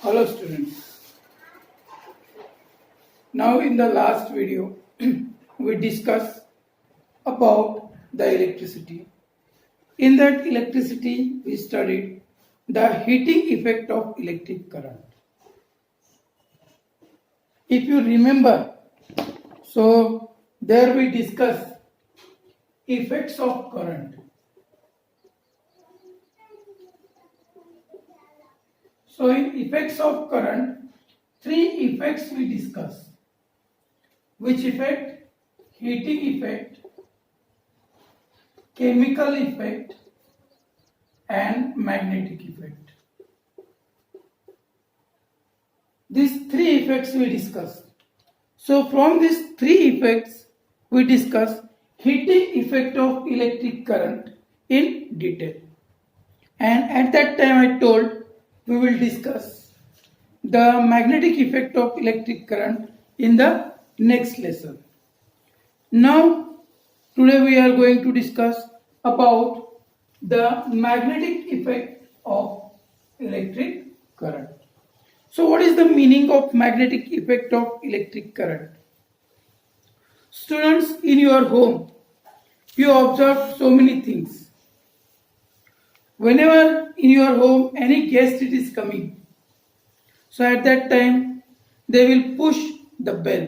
Hello students. Now in the last video we discussed about the electricity. In that electricity we studied the heating effect of electric current. If you remember, so there we discussed effects of current. So in effects of current, three effects we discuss. Which effect? Heating effect, chemical effect and magnetic effect. These three effects we discuss. So from these three effects we discuss heating effect of electric current in detail. And at that time I told we will discuss the magnetic effect of electric current in the next lesson. Now today we are going to discuss about the magnetic effect of electric current. So what is the meaning of magnetic effect of electric current? Students, in your home you observe so many things. Whenever in your home any guest it is coming, so at that time they will push the bell.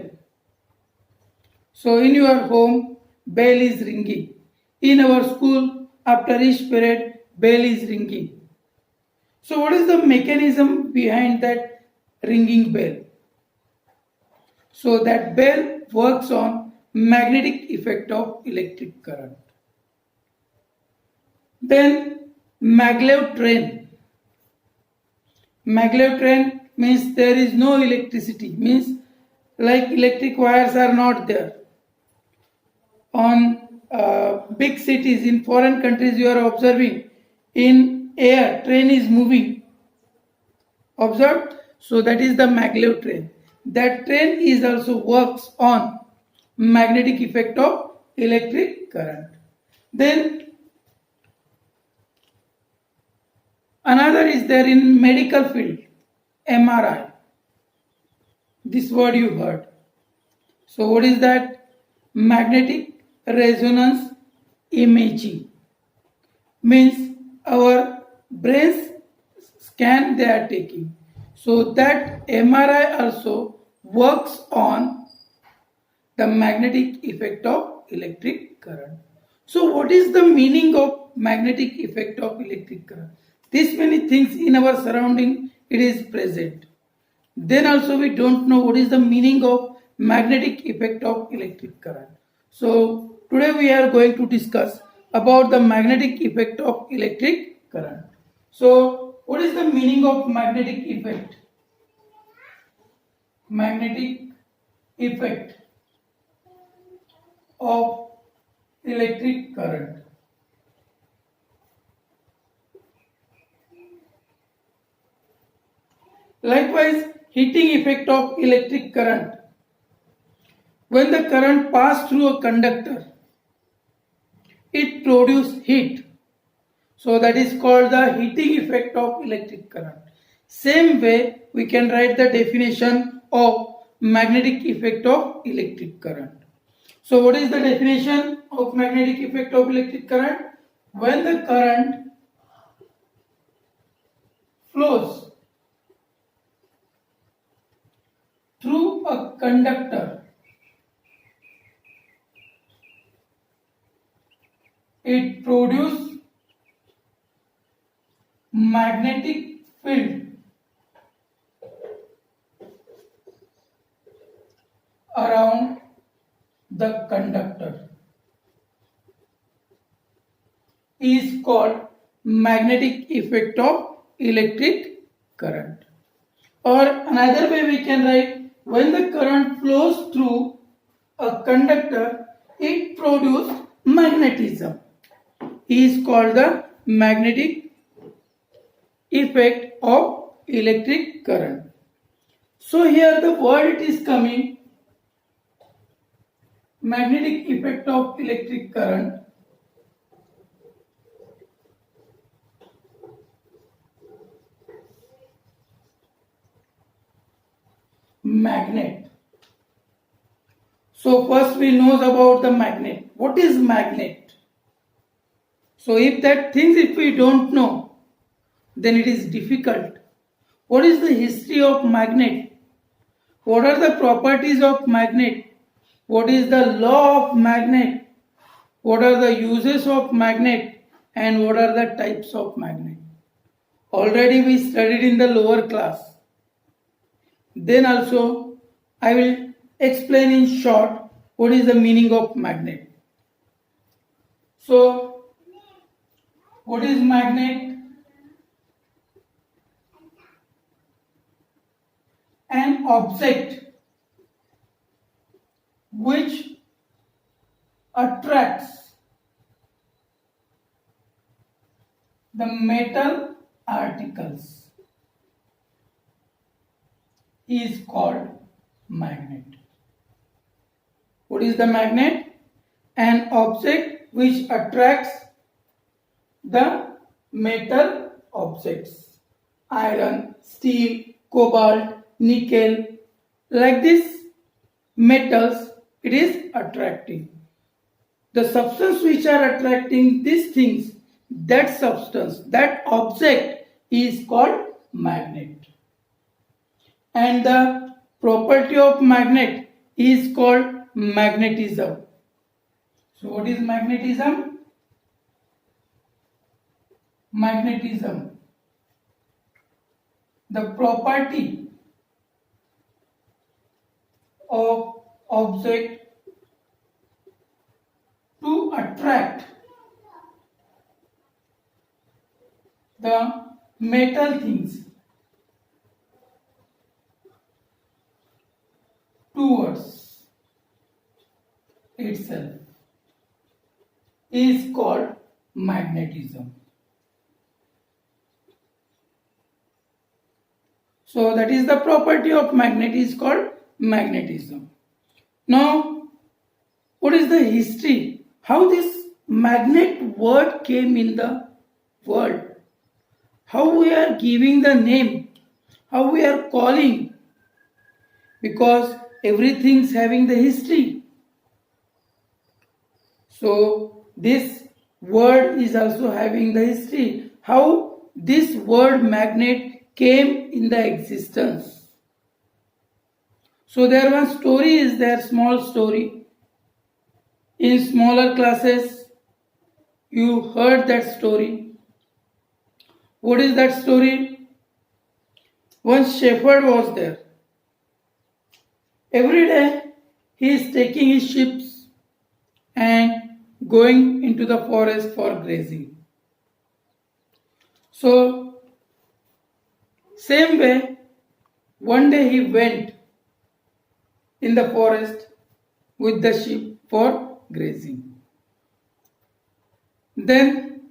So in your home bell is ringing. In our school after each period bell is ringing. So what is the mechanism behind that ringing bell? So that bell works on magnetic effect of electric current. Then maglev train. Maglev train means there is no electricity, means like electric wires are not there. On big cities in foreign countries you are observing in air train is moving. Observed? So that is the maglev train. That train is also works on magnetic effect of electric current. Then another is there in medical field, MRI. This word you heard. So what is that? Magnetic resonance imaging. Means our brains scan they are taking. So that MRI also works on the magnetic effect of electric current. So what is the meaning of magnetic effect of electric current? This many things in our surrounding it is present. Then also we don't know what is the meaning of magnetic effect of electric current. So today we are going to discuss about the magnetic effect of electric current. So what is the meaning of magnetic effect? Magnetic effect of electric current. Likewise, heating effect of electric current. When the current passes through a conductor, it produces heat. So that is called the heating effect of electric current. Same way, we can write the definition of magnetic effect of electric current. So what is the definition of magnetic effect of electric current? When the current flows through a conductor, it produces magnetic field around the conductor is called magnetic effect of electric current. Or another way we can write, when the current flows through a conductor, it produces magnetism. Is called the magnetic effect of electric current. So here the word it is coming magnetic effect of electric current. magnet. So first we know about the magnet. What is magnet? So if we don't know, then it is difficult. What is the history of magnet? What are the properties of magnet? What is the law of magnet? What are the uses of magnet? And what are the types of magnet? Already we studied in the lower class. Then also I will explain in short what is the meaning of magnet. So what is magnet? An object which attracts the metal articles is called magnet. What is the magnet? An object which attracts the metal objects, iron, steel, cobalt, nickel, like this metals, it is attracting. The substance which are attracting these things, that substance, that object is called magnet. And the property of magnet is called magnetism. So what is magnetism? Magnetism, the property of object to attract the metal things towards itself is called magnetism. So that is the property of magnet is called magnetism. Now, what is the history? How this magnet word came in the world? How we are giving the name? How we are calling? Because everything's having the history. So this word is also having the history. How this word magnet came in the existence. So there one story is there, small story. In smaller classes, you heard that story. What is that story? One shepherd was there. Every day he is taking his sheep and going into the forest for grazing. So, same way, one day he went in the forest with the sheep for grazing. Then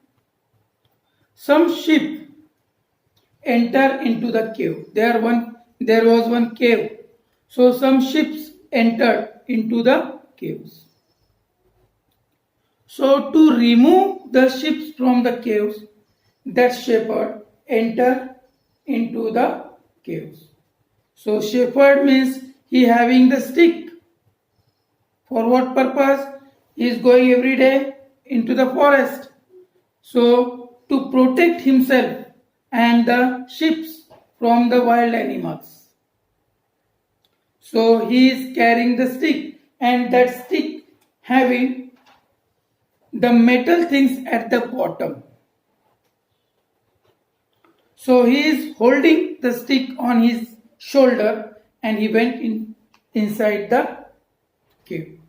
some sheep enter into the cave. There was one cave. So some sheep entered into the caves. So to remove the sheep from the caves, that shepherd entered into the caves. So shepherd means he having the stick. For what purpose? He is going every day into the forest. So to protect himself and the sheep from the wild animals. So he is carrying the stick, and that stick having the metal things at the bottom. So he is holding the stick on his shoulder and he went inside the cave.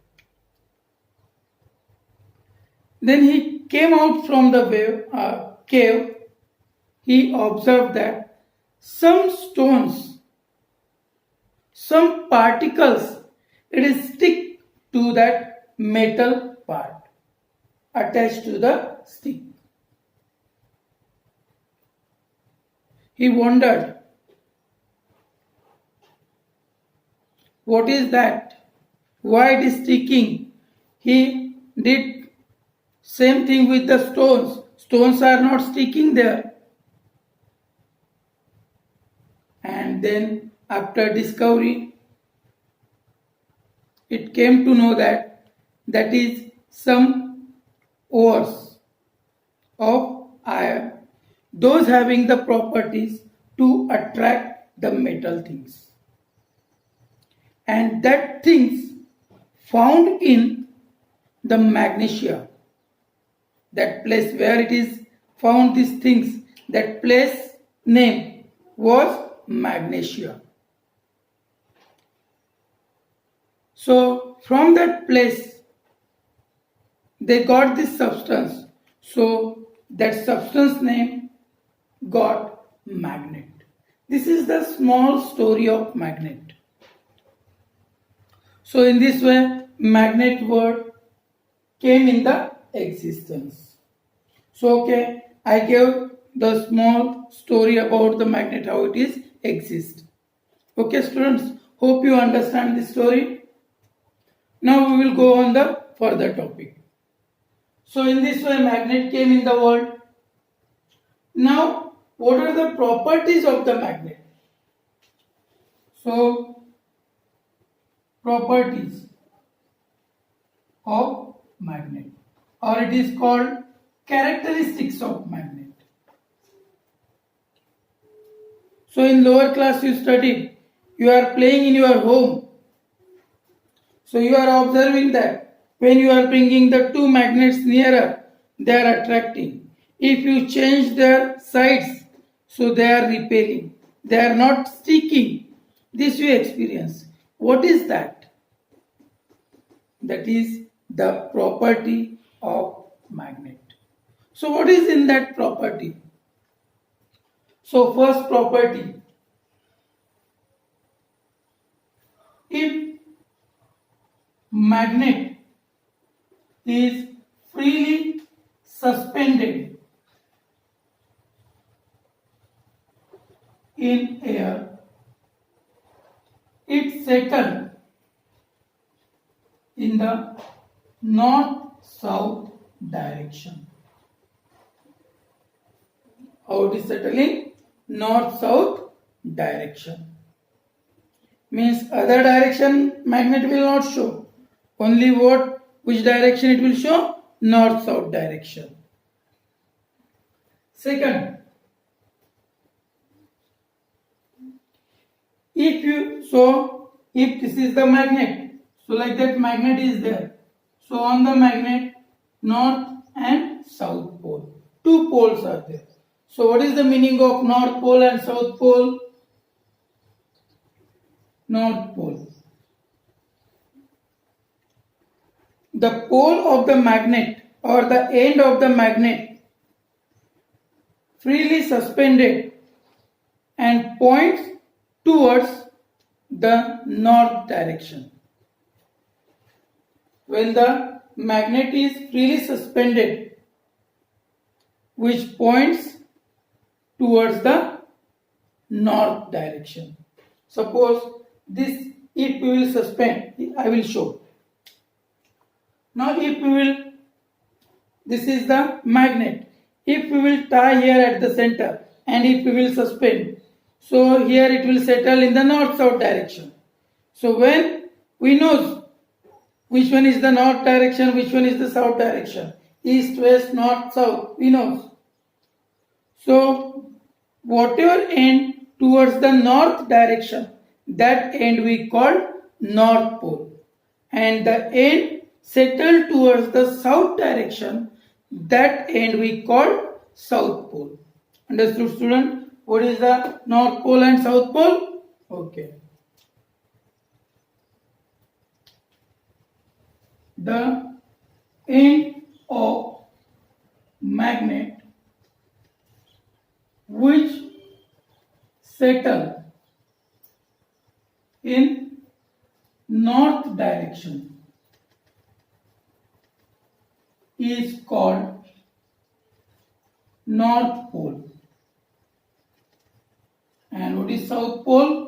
Then he came out from the cave. He observed that some stones, some particles, it is stick to that metal part attached to the stick. He wondered, what is that? Why it is sticking? He did same thing with the stones. Stones are not sticking there. And then after discovery, it came to know that is some ores of iron, those having the properties to attract the metal things, and that things found in the magnesia, that place where it is found these things, that place name was magnesia. So from that place they got this substance, so that substance name got magnet. This is the small story of magnet. So in this way magnet word came in the existence. So okay, I gave the small story about the magnet, how it is exist. Okay students, hope you understand this story. Now we will go on the further topic. So in this way magnet came in the world. Now what are the properties of the magnet? So properties of magnet, or it is called characteristics of magnet. So in lower class you studied, you are playing in your home. So you are observing that when you are bringing the two magnets nearer, they are attracting. If you change their sides, so they are repelling. They are not sticking. This you experience. What is that? That is the property of magnet. So what is in that property? So first property, if magnet is freely suspended in air, it settles in the north-south direction. How it is settling? North-south direction. Means other direction magnet will not show. Only which direction it will show? North-south direction. Second, if this is the magnet, so like that magnet is there. So on the magnet, north and south pole. Two poles are there. So what is the meaning of north pole and south pole? North pole. The pole of the magnet or the end of the magnet freely suspended and points towards the north direction. When the magnet is freely suspended, which points towards the north direction. Suppose this, if we will suspend, I will show. Now if we will, this is the magnet. If we will tie here at the center and if we will suspend, so here it will settle in the north-south direction. So when we know which one is the north direction, which one is the south direction, east, west, north, south, we know. So whatever end towards the north direction, that end we call north pole, and the end settled towards the south direction, that end we call south pole. Understood student? What is the north pole and south pole? Okay. The end of magnet which settle in north direction is called north pole. And what is south pole?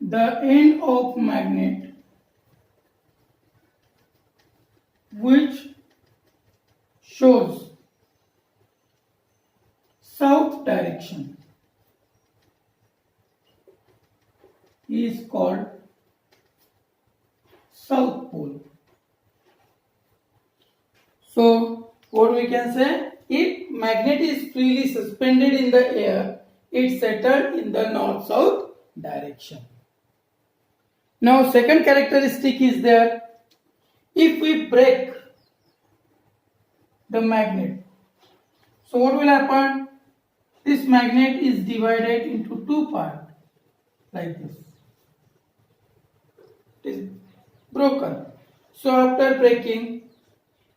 The end of magnet which shows south direction is called South Pole. So what we can say, if magnet is freely suspended in the air, it settled in the north-south direction. Now second characteristic is there, if we break the magnet, so what will happen? This magnet is divided into two parts like this. It is broken. So after breaking,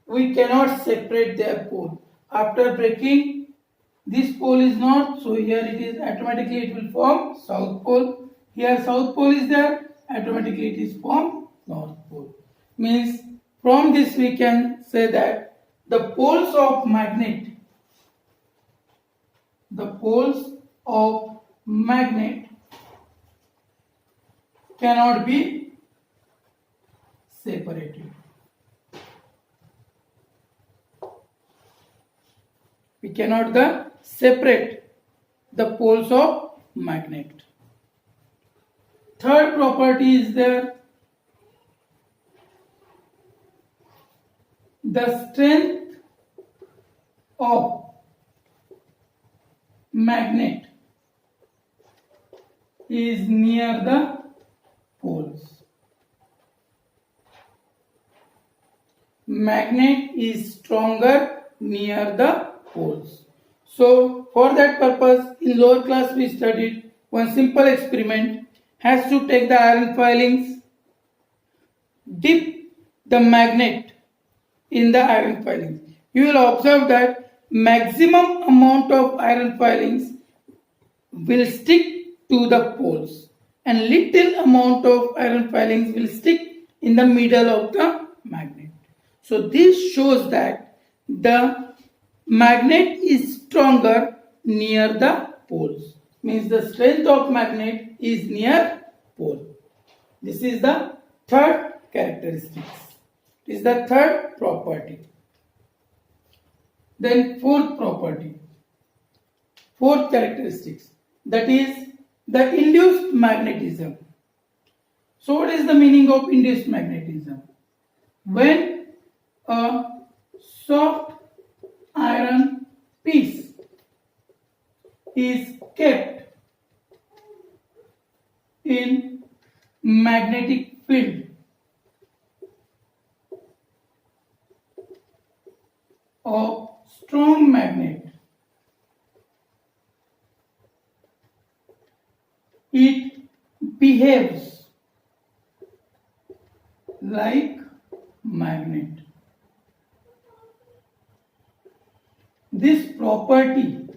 we cannot separate their pole. After breaking, this pole is north, so here it is automatically it will form south pole. Here south pole is there, automatically it is formed north pole. Means from this we can say that the poles of magnet cannot be separated. We cannot separate the poles of magnet. Third property is there, the strength of magnet is near the poles. Magnet is stronger near the poles. So for that purpose, in lower class we studied one simple experiment. Has to take the iron filings, dip the magnet in the iron filings. You will observe that maximum amount of iron filings will stick to the poles and little amount of iron filings will stick in the middle of the magnet. So this shows that the magnet is stronger near the poles. Means the strength of magnet is near pole. This is the third characteristics. This is the third property. Then fourth property, fourth characteristics, that is the induced magnetism. So what is the meaning of induced magnetism? When a soft iron piece is kept in magnetic field of strong magnet, it behaves like magnet. This property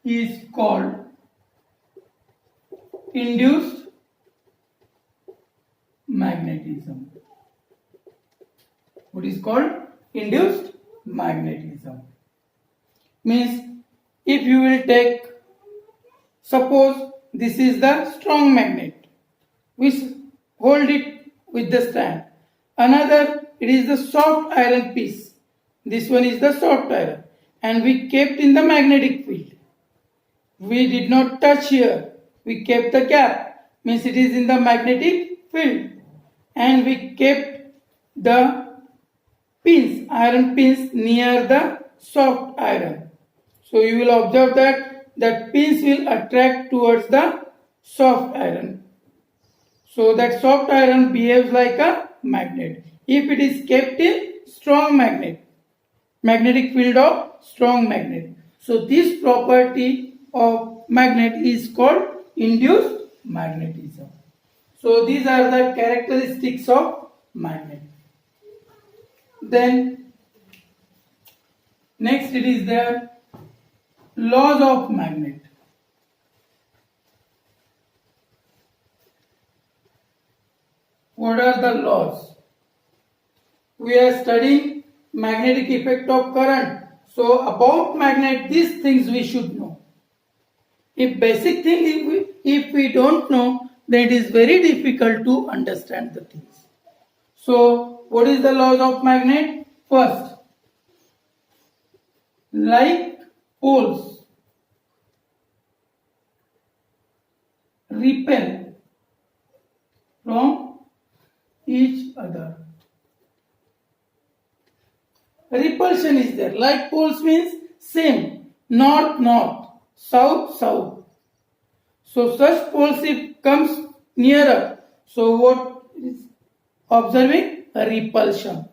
is called induced magnetism. What is called induced magnetism? Means if you will take, suppose this is the strong magnet, we hold it with the stand. Another, it is the soft iron piece. This one is the soft iron and we kept in the magnetic field. We did not touch here. We kept the gap, means it is in the magnetic field, and we kept the pins, iron pins near the soft iron. So you will observe that pins will attract towards the soft iron. So that soft iron behaves like a magnet. If it is kept in strong magnet, magnetic field of strong magnet. So this property of magnet is called induced magnetism. So these are the characteristics of magnet. Then next it is there laws of magnet. What are the laws? We are studying magnetic effect of current. So about magnet, these things we should know. If basic thing if we don't know, then it is very difficult to understand the things. So what is the laws of magnet? First, like poles repel from each other. Repulsion is there. Like poles means same. North, north. South, south. So such poles if comes nearer. So what is observing? A repulsion.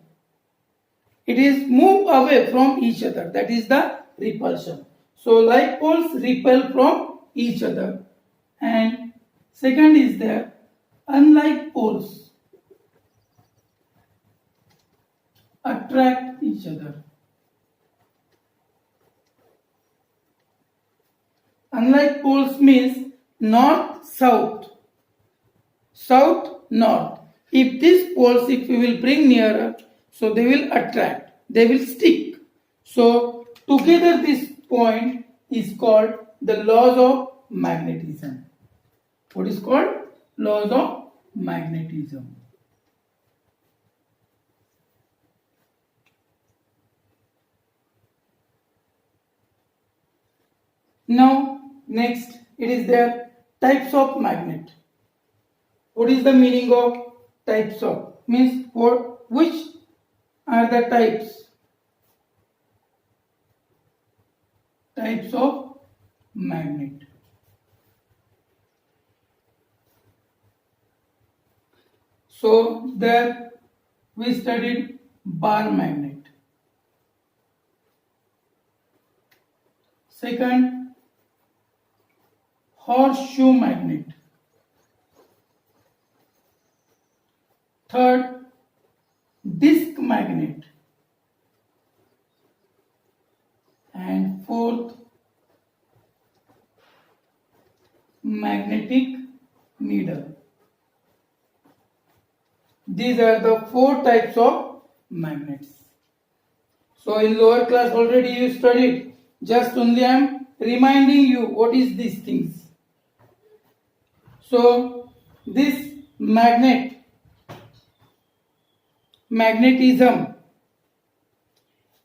It is move away from each other. That is the repulsion. So like poles repel from each other. And second is there, unlike poles, attract each other. Unlike poles means north, south, south, north. If these poles, if we will bring nearer, so they will attract, they will stick. So together this point is called the laws of magnetism. What is called? Laws of magnetism. Now, next, it is there types of magnet. What is the meaning of types of? Means what? Which are the types? Types of magnet. So there we studied bar magnet. Second, horseshoe magnet. Third, disc magnet. And fourth, magnetic needle. These are the four types of magnets. So in lower class already you studied. Just only I am reminding you what is these things. So this magnetism,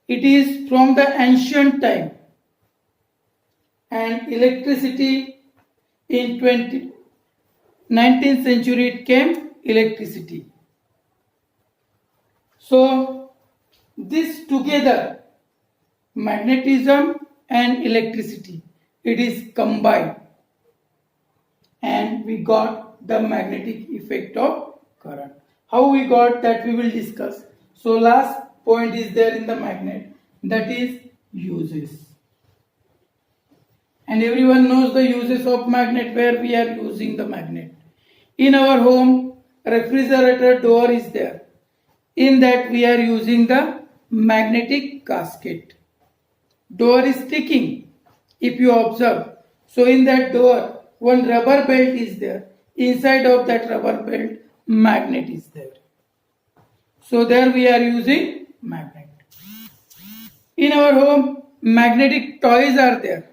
it is from the ancient time, and electricity in 19th century it came electricity. So this together, magnetism and electricity, it is combined and we got the magnetic effect of current. How we got that we will discuss. So last point is there in the magnet, that is uses. And everyone knows the uses of magnet, where we are using the magnet. In our home, refrigerator door is there. In that we are using the magnetic gasket. Door is sticking, if you observe. So in that door, one rubber belt is there. Inside of that rubber belt, magnet is there. So there we are using magnet. In our home, magnetic toys are there.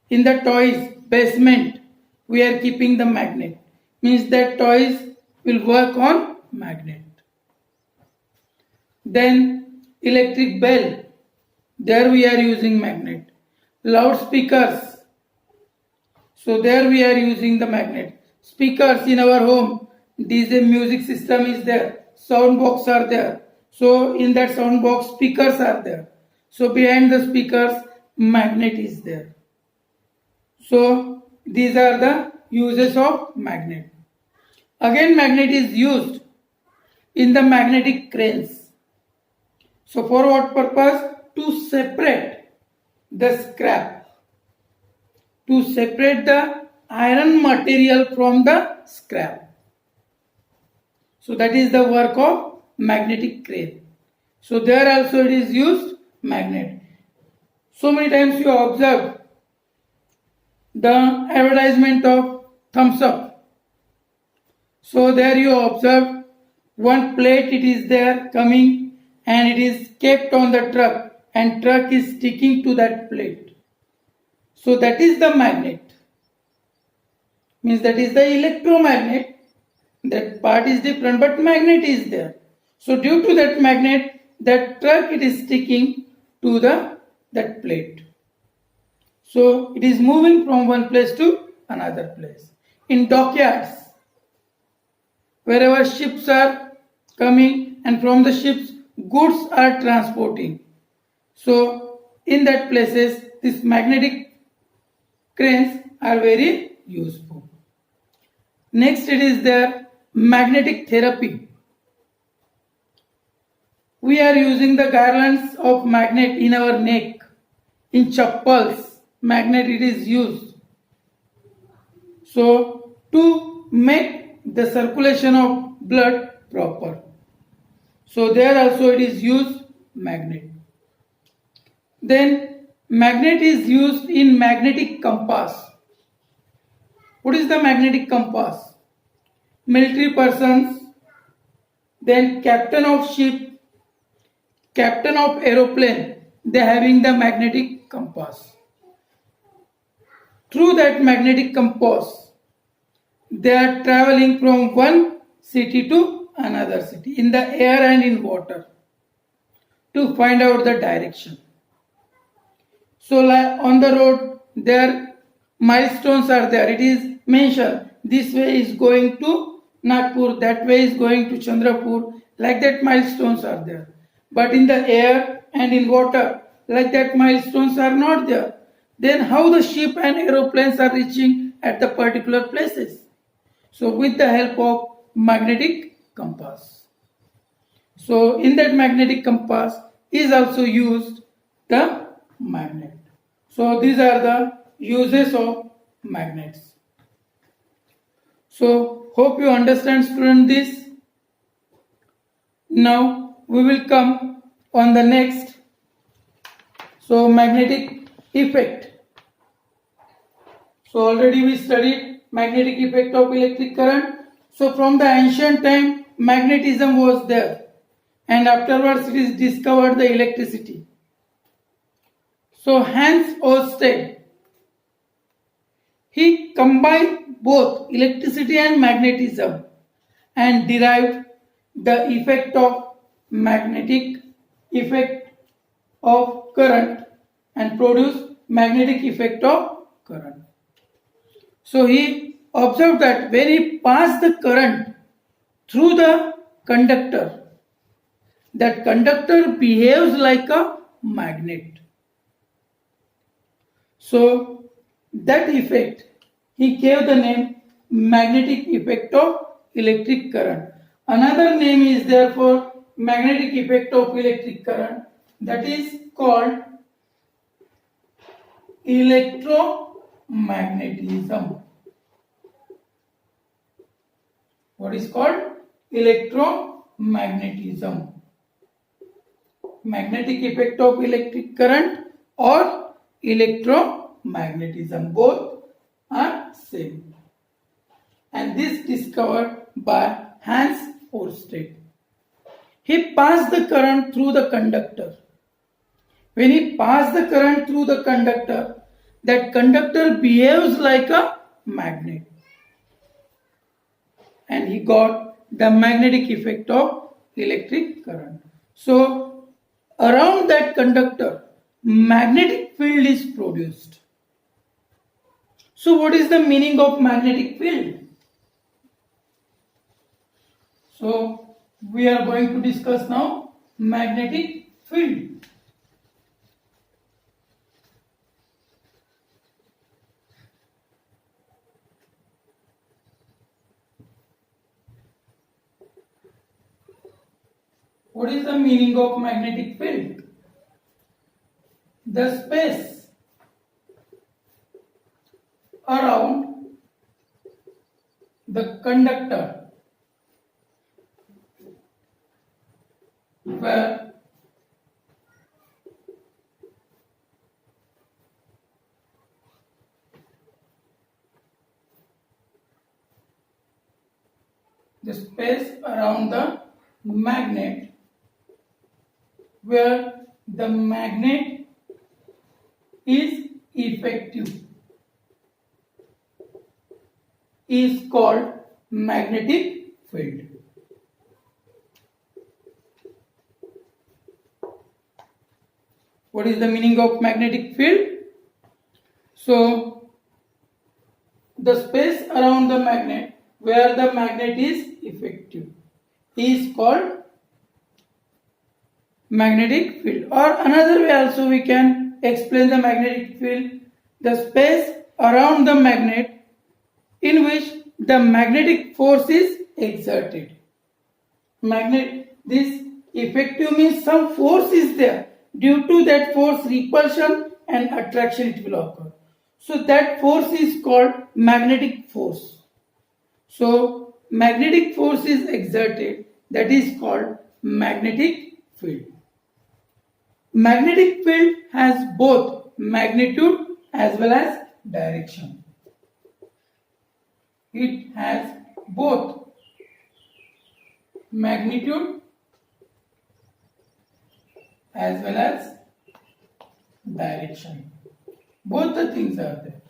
In the toys basement, we are keeping the magnet. Means that toys will work on magnet. Then electric bell, there we are using magnet. Loudspeakers, so there we are using the magnet. Speakers in our home, DJ music system is there. Sound box are there. So in that sound box, speakers are there. So behind the speakers, magnet is there. So these are the uses of magnet. Again, magnet is used in the magnetic cranes. So for what purpose? To separate the scrap. To separate the iron material from the scrap. So that is the work of magnetic crane. So there also it is used magnet. So many times you observe the advertisement of thumbs up. So there you observe one plate, it is there coming and it is kept on the truck and truck is sticking to that plate. So that is the magnet. Means that is the electromagnet. That part is different but magnet is there. So due to that magnet, that truck it is sticking to that plate. So it is moving from one place to another place. In dockyards, wherever ships are coming and from the ships goods are transporting. So in that places these magnetic cranes are very useful. Next it is their magnetic therapy. We are using the garlands of magnet in our neck. In chappals, magnet it is used. So to make the circulation of blood proper. So there also it is used magnet. Then magnet is used in magnetic compass. What is the magnetic compass? Military persons, then captain of ship, captain of aeroplane, they having the magnetic compass. Through that magnetic compass, they are traveling from one city to another city in the air and in water to find out the direction. So like on the road, there milestones are there. It is mentioned this way is going to Nagpur, that way is going to Chandrapur. Like that milestones are there. But in the air and in water, like that milestones are not there. Then how the ship and aeroplanes are reaching at the particular places? So with the help of magnetic compass. So in that magnetic compass is also used the magnet. So these are the uses of magnets. So hope you understand, student, this. Now we will come on the next. So magnetic effect. So already we studied magnetic effect of electric current. So from the ancient time magnetism was there, and afterwards it is discovered the electricity. So Hans Ørsted, he combined both electricity and magnetism and derived the effect of magnetic effect of current and produced magnetic effect of current. So he observed that when he passed the current through the conductor, that conductor behaves like a magnet. So that effect he gave the name magnetic effect of electric current. Another name is therefore magnetic effect of electric current, that is called electromagnetism. What is called electromagnetism? Magnetic effect of electric current or electromagnetism, both are same. And this discovered by Hans Ørsted. He passed the current through the conductor. When he passed the current through the conductor, that conductor behaves like a magnet. And he got the magnetic effect of electric current. So around that conductor, magnetic field is produced. So what is the meaning of magnetic field? So we are going to discuss now magnetic field. What is the meaning of magnetic field? The space around the conductor where the space around the magnet where the magnet is effective is called magnetic field. What is the meaning of magnetic field? So the space around the magnet where the magnet is effective is called magnetic field. Or another way also we can explain the magnetic field, the space around the magnet in which the magnetic force is exerted. This effective means some force is there. Due to that force, repulsion and attraction it will occur. So that force is called magnetic force. So magnetic force is exerted, that is called magnetic field. Magnetic field has both magnitude as well as direction. It has both magnitude as well as direction. Both the things are there.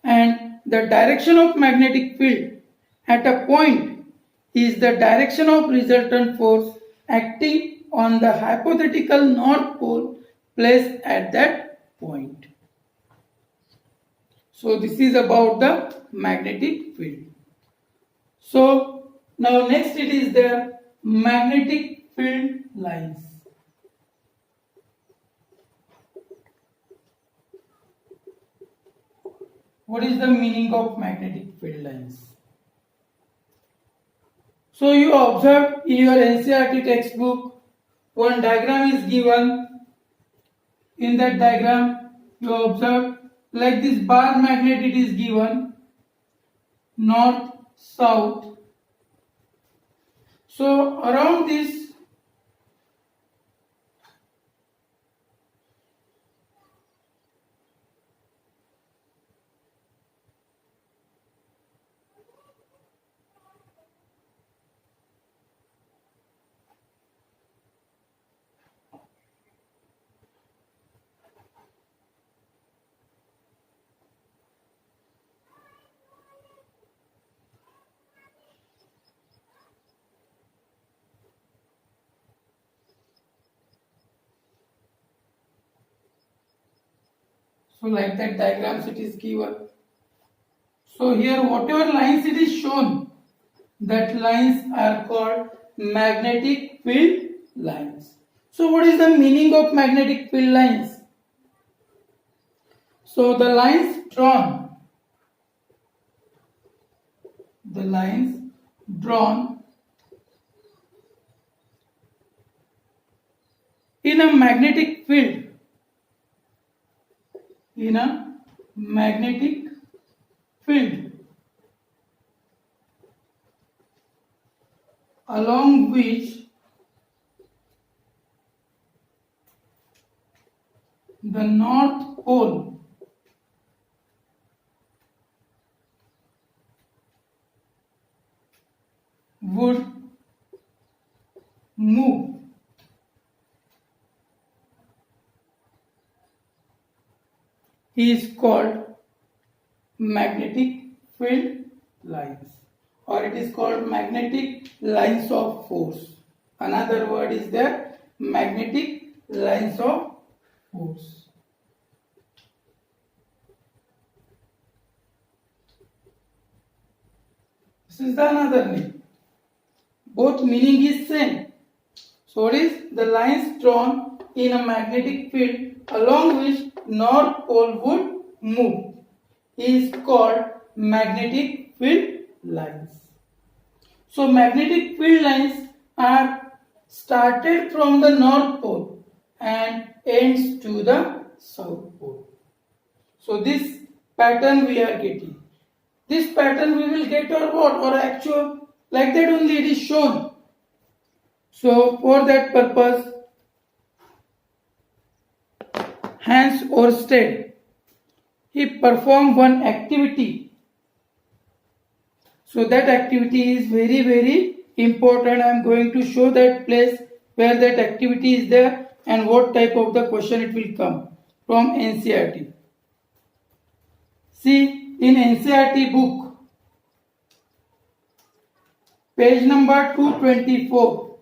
And the direction of magnetic field at a point is the direction of resultant force acting on the hypothetical north pole placed at that point. So this is about the magnetic field. So now next it is the magnetic field lines. What is the meaning of magnetic field lines? So you observe in your NCERT textbook, one diagram is given. In that diagram, you observe like this bar magnet it is given, north, south. So around this so like that diagrams it is given. So here whatever lines it is shown, that lines are called magnetic field lines. So what is the meaning of magnetic field lines? So the lines drawn in a magnetic field along which the north pole would move is called magnetic field lines, or it is called magnetic lines of force. Another word is there, magnetic lines of force. This is the another name. Both meaning is same. So what is the lines drawn in a magnetic field along which north pole would move is called magnetic field lines. So magnetic field lines are started from the north pole and ends to the south pole. So this pattern we are getting. This pattern we will get or what? Or actual, like that only it is shown. So for that purpose, Hans Ørsted, he performed one activity. So that activity is very, very important. I am going to show that place where that activity is there and what type of the question it will come from NCERT. See, in NCERT book, page number 224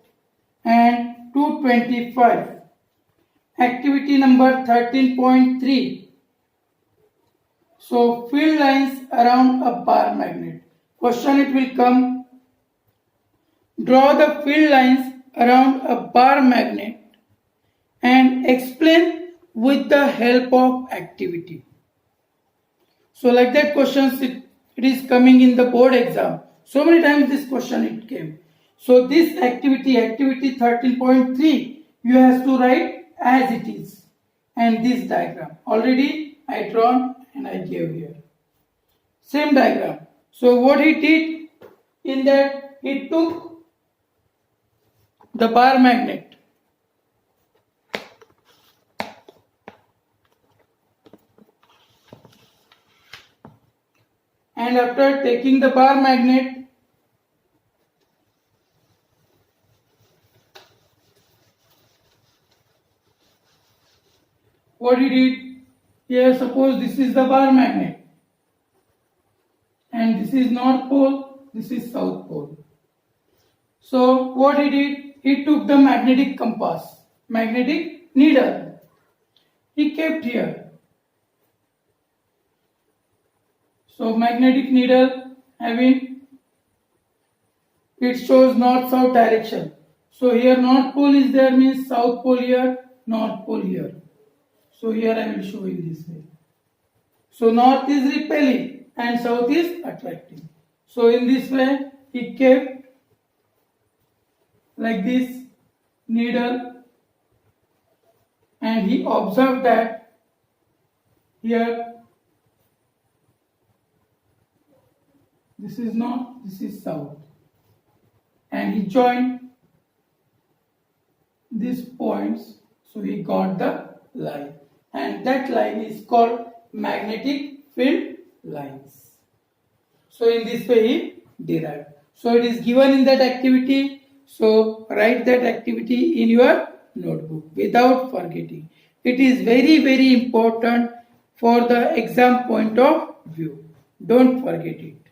and 225, activity number 13.3, So field lines around a bar magnet. Question it will come. Draw the field lines around a bar magnet and explain with the help of activity. So like that questions it is coming in the board exam. So many times this question it came. So this activity 13.3, you have to write as it is. And this diagram already I drawn and I gave here. Same diagram. So what he did in that, he took the bar magnet and after taking the bar magnet, what he did, here suppose this is the bar magnet and this is north pole, this is south pole. So what he did, he took the magnetic compass, magnetic needle, he kept here. So magnetic needle having, it shows north-south direction. So here north pole is there, means south pole here, north pole here. So here I will show in this way. So north is repelling and south is attracting. So in this way he kept like this needle and he observed that here this is north, this is south, and he joined these points, so he got the line, and that line is called magnetic field lines. So in this way he derived. So it is given in that activity, so write that activity in your notebook without forgetting. It is very important for the exam point of view. Don't forget it.